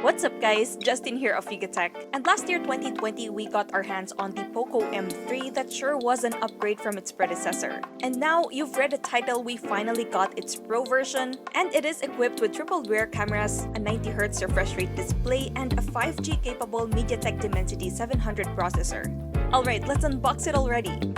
What's up guys, Justin here of Tech. And last year 2020 we got our hands on the POCO M3 that sure was an upgrade from its predecessor. And now you've read the title, we finally got its Pro version, and it is equipped with triple rear cameras, a 90Hz refresh rate display, and a 5G capable MediaTek Dimensity 700 processor. Alright, let's unbox it already.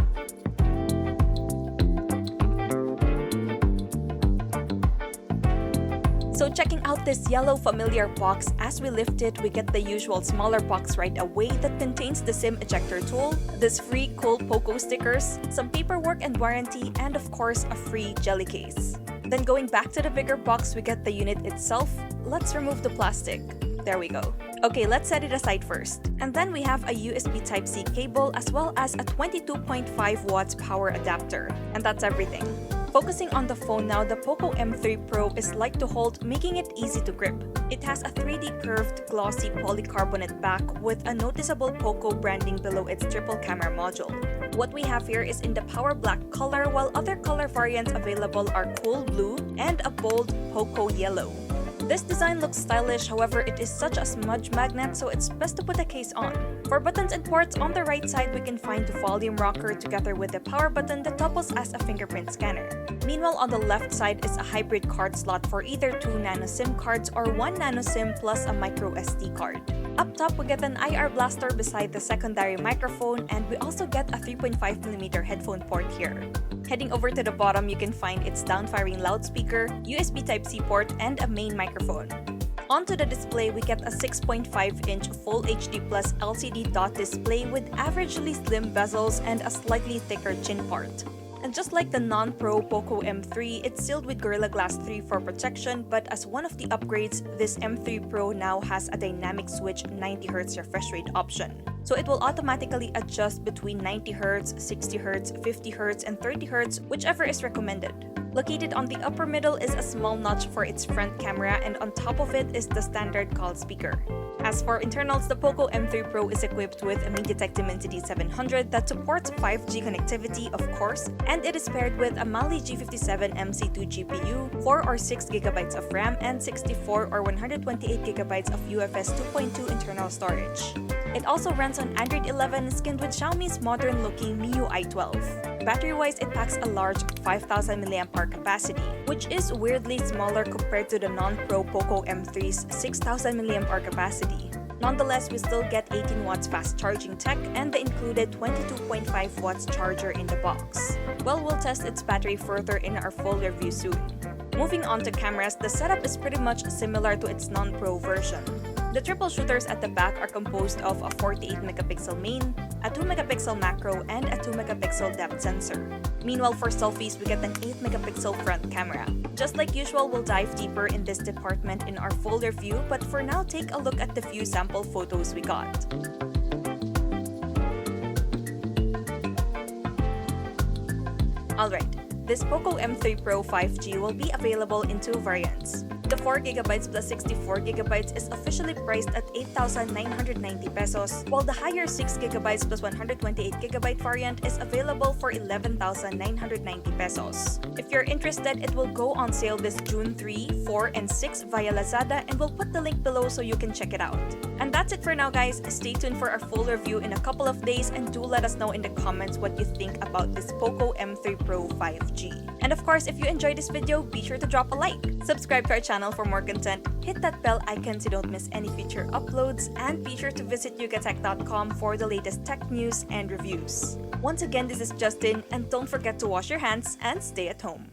So checking out this yellow familiar box, as we lift it, we get the usual smaller box right away that contains the SIM ejector tool, this free cool POCO stickers, some paperwork and warranty, and of course a free jelly case. Then going back to the bigger box, we get the unit itself. Let's remove the plastic. There we go. Okay, let's set it aside first. And then we have a USB Type-C cable as well as a 22.5 watts power adapter. And that's everything. Focusing on the phone now, the POCO M3 Pro is light to hold, making it easy to grip. It has a 3D curved glossy polycarbonate back with a noticeable POCO branding below its triple camera module. What we have here is in the power black color, while other color variants available are cool blue and a bold POCO yellow. This design looks stylish, however it is such a smudge magnet, so it's best to put a case on. For buttons and ports, on the right side we can find the volume rocker together with the power button that doubles as a fingerprint scanner. Meanwhile, on the left side is a hybrid card slot for either 2 nano SIM cards or 1 nano SIM plus a micro SD card. Up top, we get an IR blaster beside the secondary microphone, and we also get a 3.5mm headphone port here. Heading over to the bottom, you can find its down-firing loudspeaker, USB Type-C port, and a main microphone. Onto the display, we get a 6.5-inch Full HD Plus LCD dot display with averagely slim bezels and a slightly thicker chin part. And just like the non-Pro POCO M3, it's sealed with Gorilla Glass 3 for protection, but as one of the upgrades, this M3 Pro now has a dynamic switch 90Hz refresh rate option. So it will automatically adjust between 90Hz, 60Hz, 50Hz, and 30Hz, whichever is recommended. Located on the upper middle is a small notch for its front camera, and on top of it is the standard call speaker. As for internals, the POCO M3 Pro is equipped with a MediaTek Dimensity 700 that supports 5G connectivity, of course, and it is paired with a Mali G57 MC2 GPU, 4 or 6GB of RAM, and 64 or 128GB of UFS 2.2 internal storage. It also runs on Android 11, skinned with Xiaomi's modern-looking MIUI 12. Battery-wise, it packs a large 5000 mAh capacity, which is weirdly smaller compared to the non-Pro POCO M3's 6000 mAh capacity. Nonetheless, we still get 18 watts fast charging tech and the included 22.5 watts charger in the box. Well, we'll test its battery further in our full review soon. Moving on to cameras, the setup is pretty much similar to its non-Pro version. The triple shooters at the back are composed of a 48MP main, a 2MP macro, and a 2MP depth sensor. Meanwhile, for selfies, we get an 8MP front camera. Just like usual, we'll dive deeper in this department in our full review, but for now, take a look at the few sample photos we got. Alright, this POCO M3 Pro 5G will be available in 2 variants. The 4GB plus 64GB is officially priced at 8,990 pesos, while the higher 6GB plus 128GB variant is available for 11,990 pesos. If you're interested, it will go on sale this June 3, 4, and 6 via Lazada, and we'll put the link below so you can check it out. And that's it for now guys, stay tuned for our full review in a couple of days, and do let us know in the comments what you think about this POCO M3 Pro 5G. And of course, if you enjoyed this video, be sure to drop a like, subscribe to our channel for more content, hit that bell icon so you don't miss any future uploads, and be sure to visit yugatech.com for the latest tech news and reviews. Once again, this is Justin, and don't forget to wash your hands and stay at home.